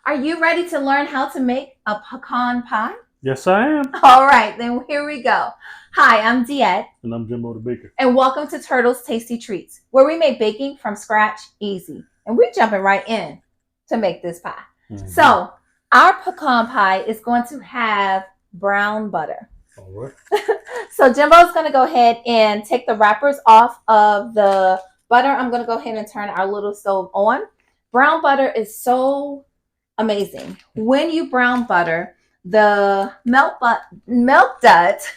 Are you ready to learn how to make a pecan pie? Yes, I am. All right, then here we go. Hi, I'm Diet, And I'm Jimbo the Baker. and welcome to Turtle's Tasty Treats, where we make baking from scratch easy. And we're jumping right in to make this pie. Mm-hmm. So, our pecan pie is going to have brown butter. All right. So, Jimbo's going to go ahead and take the wrappers off of the butter. I'm going to go ahead and turn our little stove on. Brown butter is so amazing. When you brown butter, the milk duct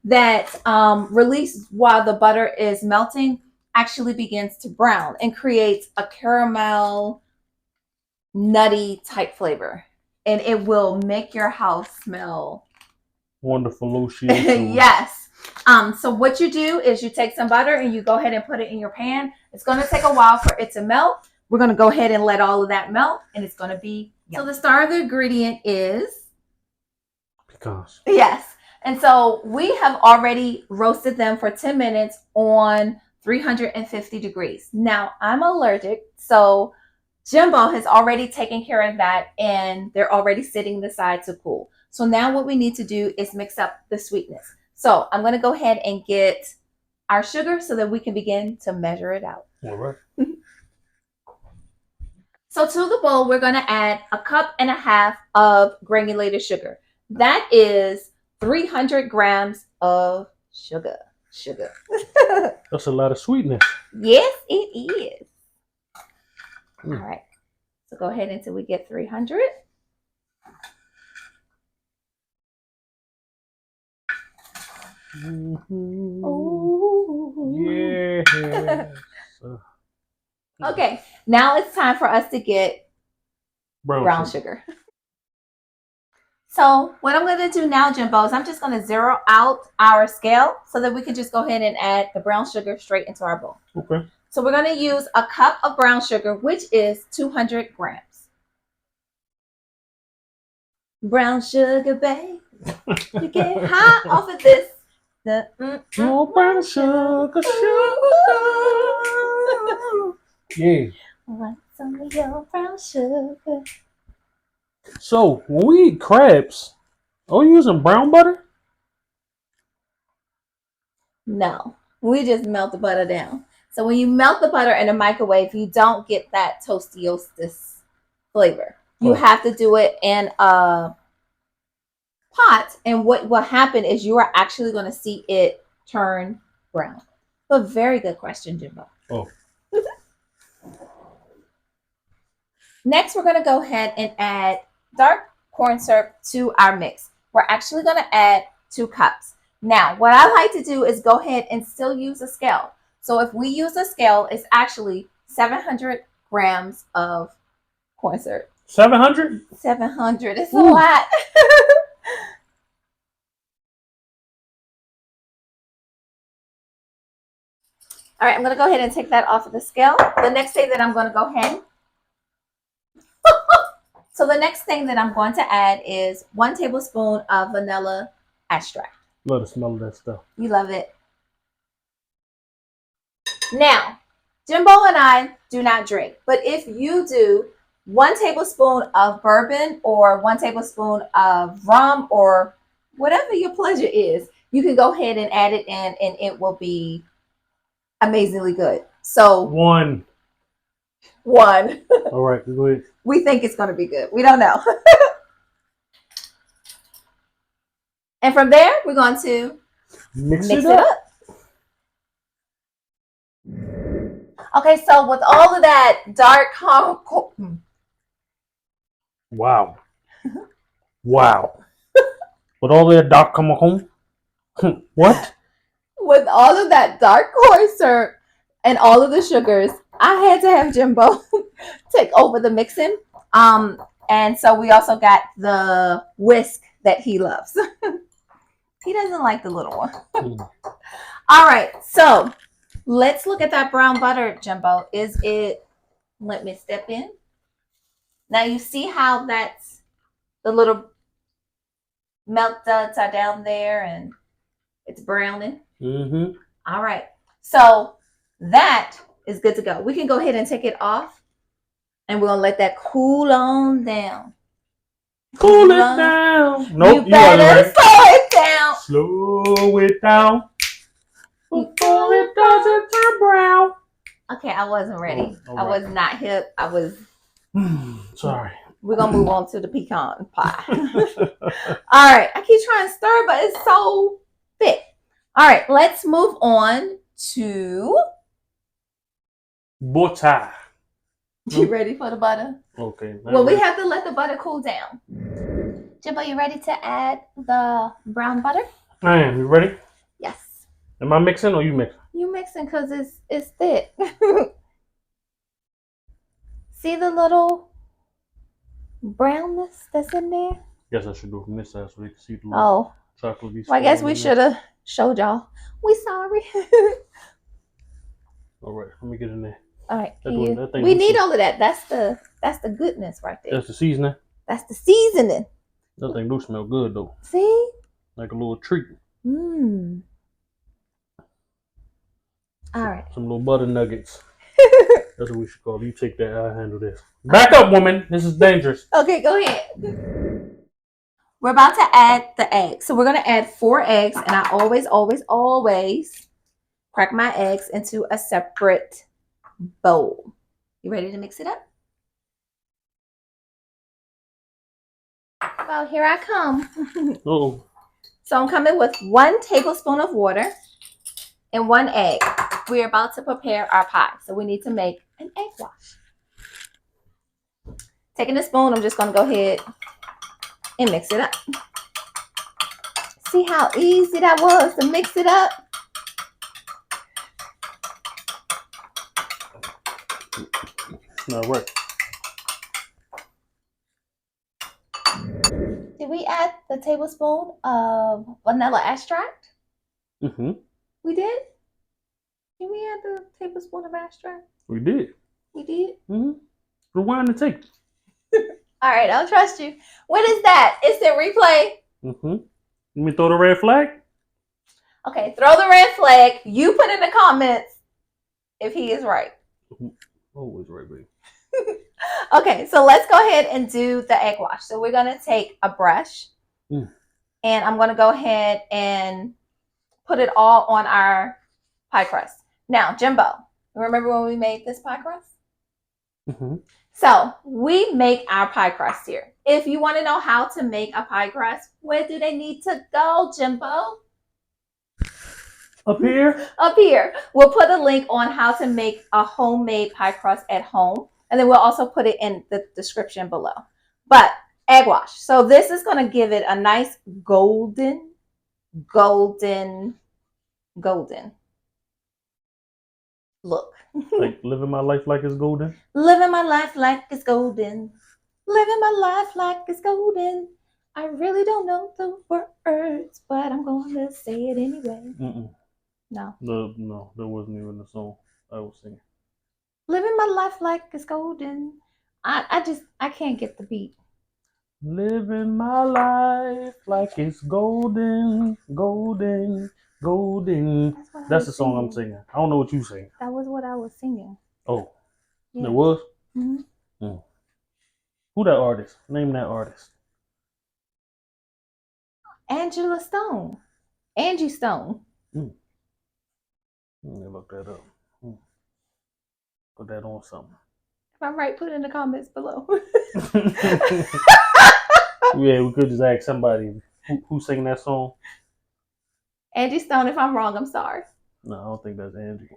that releases while the butter is melting actually begins to brown and creates a caramel nutty type flavor, and it will make your house smell wonderful. Yes. So what you do is you take some butter and you go ahead and put it in your pan. It's going to take a while for it to melt. We're going to go ahead and let all of that melt, and it's going to be yum. So the star of the ingredient is pecans. Yes. And so we have already roasted them for 10 minutes on 350 degrees. Now, I'm allergic, so Jimbo has already taken care of that, and they're already sitting aside to cool. So now what we need to do is mix up the sweetness. So I'm going to go ahead and get our sugar so that we can begin to measure it out. All right. So to the bowl, we're going to add 1.5 cups of granulated sugar. That is 300 grams of sugar. That's a lot of sweetness. Yes, it is. All right. So go ahead until we get 300. Mm-hmm. Ooh. Yes. Okay. Now it's time for us to get brown sugar. So what I'm going to do now, Jimbo, is I'm just going to zero out our scale so that we can just go ahead and add the brown sugar straight into our bowl. Okay. So we're going to use 1 cup of brown sugar, which is 200 grams. Brown sugar, babe. You get high off of this. Brown sugar, Yeah. Want some of your brown sugar. So when we eat crabs, are we using brown butter? No, we just melt the butter down. So when you melt the butter in a microwave, you don't get that tostiostis flavor. You have to do it in a pot, and what will happen is you are actually going to see it turn brown. But very good question, Jimbo. Oh. Next, we're going to go ahead and add dark corn syrup to our mix. We're actually going to add 2 cups. Now, what I like to do is go ahead and still use a scale. So if we use a scale, it's actually 700 grams of corn syrup. 700? 700. It's a lot. All right, I'm going to go ahead and take that off of the scale. The next thing that I'm going to go ahead. So the next thing that I'm going to add is 1 tablespoon of vanilla extract. Love the smell of that stuff. You love it. Now, Jimbo and I do not drink, but if you do, 1 tablespoon of bourbon or 1 tablespoon of rum or whatever your pleasure is, you can go ahead and add it in, and it will be amazingly good. So 1. All right, go ahead. We think it's going to be good. We don't know. And from there, we're going to mix it up. Okay, so with all of that dark Wow. Wow. With all that dark home. What? With all of that dark corn syrup and all of the sugars, I had to have Jimbo take over the mixing. And so we also got the whisk that he loves. He doesn't like the little one. All right, so let's look at that brown butter, Jimbo. Is it, let me step in. Now you see how that's the little milk duds are down there and it's browning. Mm-hmm. All right, so that is good to go. We can go ahead and take it off And we're going to let that cool on down. Cool it down. Nope, you better slow it down. Slow it down. Before it doesn't turn brown. Okay, I wasn't ready. Oh, I was not hip. I was... Sorry. We're going to move on to the pecan pie. All right. I keep trying to stir, but it's so thick. All right. Let's move on to... Butter. You ready for the butter? Okay. Well, we have to let the butter cool down. Jimbo, you ready to add the brown butter? I am. You ready? Yes. Am I mixing or you mixing? You mixing because it's thick. See the little brownness that's in there? Yes, I should do it from this side so they can see the little chocolate. Well, I guess we should have showed y'all. We sorry. All right, let me get in there. All right, we need all of that. That's the goodness right there. That's the seasoning. That's the seasoning. That thing do smell good though. See? Like a little treat. Mmm. All right. Some little butter nuggets. That's what we should call it. You take that, I'll handle this. Back up, woman. This is dangerous. Okay, go ahead. We're about to add the eggs. So we're going to add 4 eggs. And I always crack my eggs into a separate bowl. You ready to mix it up? Well, here I come. Uh-oh. So I'm coming with 1 tablespoon of water and 1 egg. We're about to prepare our pie. So we need to make an egg wash. Taking a spoon, I'm just going to go ahead and mix it up. See how easy that was to mix it up? All right. Did we add the tablespoon of vanilla extract? Mm-hmm. We did? Did we add the tablespoon of extract? We did. We did? Mm-hmm. Rewind the tape. All right, I'll trust you. What is that? Instant replay? Mm-hmm. Let me throw the red flag? Okay, throw the red flag. You put in the comments if he is right. Always right, baby. Okay, so let's go ahead and do the egg wash. So we're going to take a brush and I'm going to go ahead and put it all on our pie crust. Now, Jimbo, remember when we made this pie crust? Mm-hmm. So we make our pie crust here. If you want to know how to make a pie crust, where do they need to go, Jimbo? Up here? Up here. We'll put a link on how to make a homemade pie crust at home. And then we'll also put it in the description below. But egg wash. So this is going to give it a nice golden look. Like living my life like it's golden? Living my life like it's golden. Living my life like it's golden. I really don't know the words, but I'm going to say it anyway. Mm-mm. No. No, that wasn't even the song I was singing. Living my life like it's golden. I can't get the beat. Living my life like it's golden, golden, golden. That's the song I'm singing. I don't know what you sing. That was what I was singing. Oh, yeah. It was? Mm-hmm. Mm. Who that artist? Name that artist. Angela Stone. Angie Stone. Let me look that up. Put that on something. If I'm right, put it in the comments below. Yeah, we could just ask somebody who sang that song. Angie Stone. If I'm wrong, I'm sorry. No, I don't think that's Angie.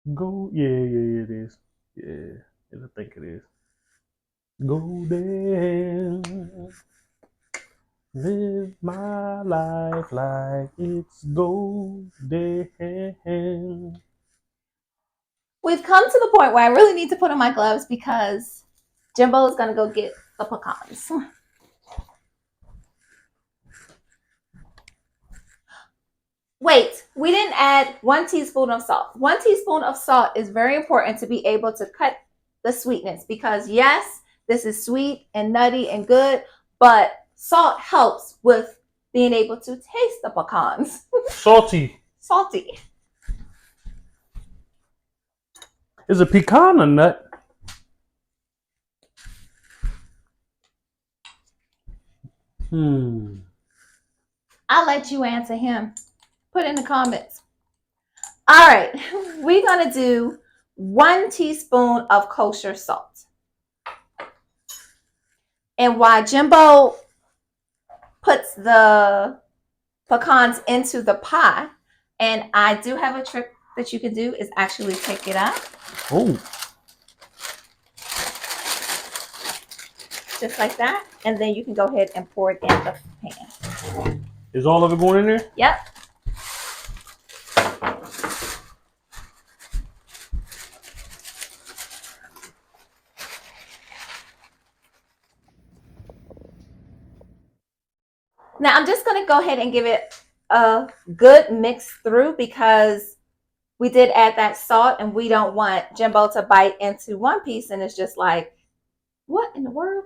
Yeah, it is. Yeah, I think it is. Golden. Live my life like it's golden. We've come to the point where I really need to put on my gloves because Jimbo is going to go get the pecans. Wait, we didn't add 1 teaspoon of salt. 1 teaspoon of salt is very important to be able to cut the sweetness because yes, this is sweet and nutty and good, but salt helps with being able to taste the pecans. Salty. Salty. Is it pecan or nut? I'll let you answer him. Put in the comments. All right, we're gonna do 1 teaspoon of kosher salt. And while Jimbo puts the pecans into the pie, and I do have a trick that you can do is actually take it out. Oh. Just like that. And then you can go ahead and pour it in the pan. Is all of it going in there? Yep. Now I'm just going to go ahead and give it a good mix through because we did add that salt and we don't want Jimbo to bite into one piece and it's just like, what in the world?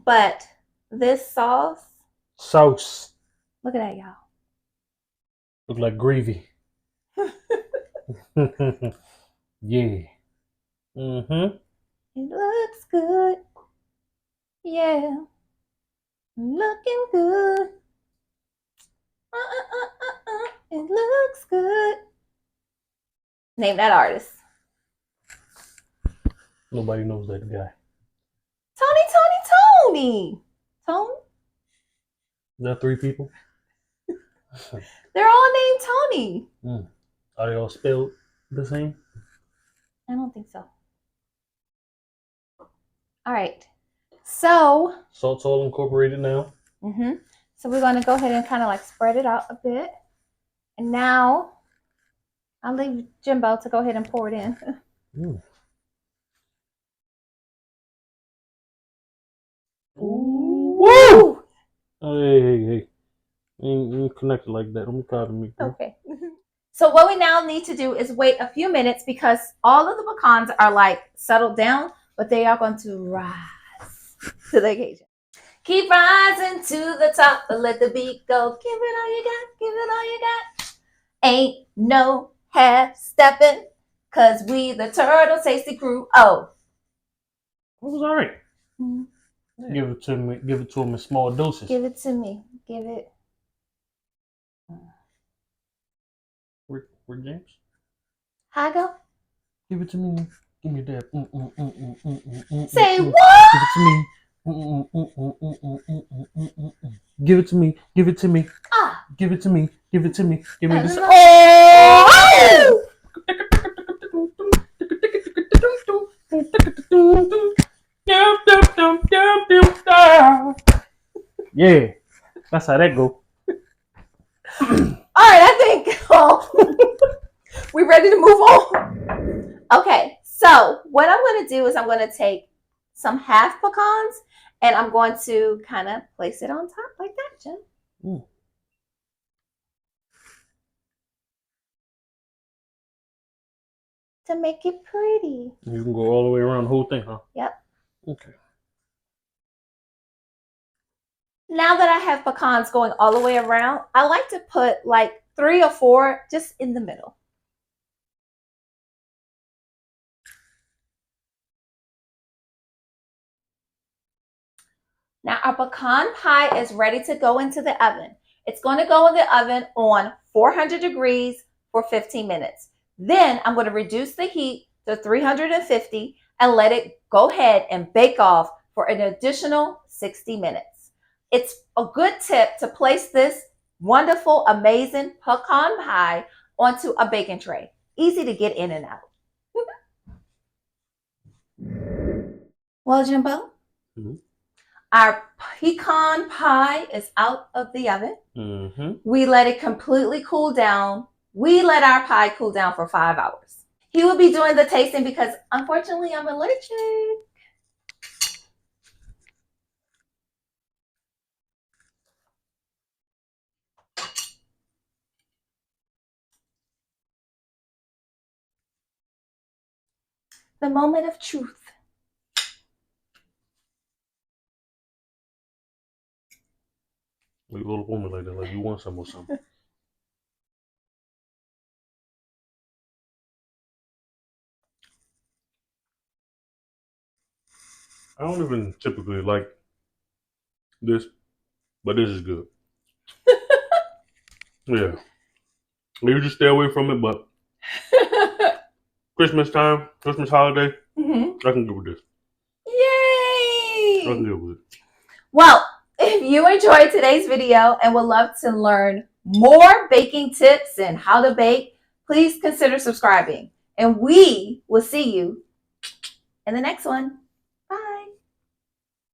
But this sauce. Look at that, y'all. Look like gravy. Yeah. Mm-hmm. It looks good. Yeah. Looking good. It looks good. Name that artist. Nobody knows that guy. Tony. Tony? Is that 3 people? They're all named Tony. Are they all spelled the same? I don't think so. All right. So. Salt's all incorporated now. So we're going to go ahead and kind of like spread it out a bit. And now I'll leave Jimbo to go ahead and pour it in. Ooh. Hey. Ain't connected like that. Don't be proud of me. Bro. Okay. So what we now need to do is wait a few minutes because all of the pecans are like settled down, but they are going to rise to the occasion. Keep rising to the top, but let the beat go. Give it all you got, give it all you got. Ain't no half stepping, cause we the Turtle Tasty Crew. Oh. It was all right. Give it to me. Give it to him in small doses. Give it to me. Give it. Where James? How I go? Give it to me. Give me that. Say what? Give it to me. Give it to me. Give it to me. Give it to me. Give it to me. Give me this. Oh! Yeah, that's how that go. All right, I think we're ready to move on. Okay, so what I'm going to do is I'm going to take some half pecans and I'm going to kind of place it on top like that, Jim. To make it pretty. You can go all the way around the whole thing, huh? Yep. Okay. Now that I have pecans going all the way around, I like to put like 3 or 4 just in the middle. Now our pecan pie is ready to go into the oven. It's going to go in the oven on 400 degrees for 15 minutes. Then I'm going to reduce the heat to 350 and let it go ahead and bake off for an additional 60 minutes. It's a good tip to place this wonderful, amazing pecan pie onto a baking tray. Easy to get in and out. Well, Jimbo, our pecan pie is out of the oven. We let it completely cool down. We let our pie cool down for 5 hours. He will be doing the tasting because unfortunately I'm allergic. The moment of truth. You roll up on me like that, like you want some or something. I don't even typically like this, but this is good. Yeah. Maybe just stay away from it, but Christmas time, Christmas holiday, I can go with this. I can Yay! go with it. Well, if you enjoyed today's video and would love to learn more baking tips and how to bake, please consider subscribing. And we will see you in the next one.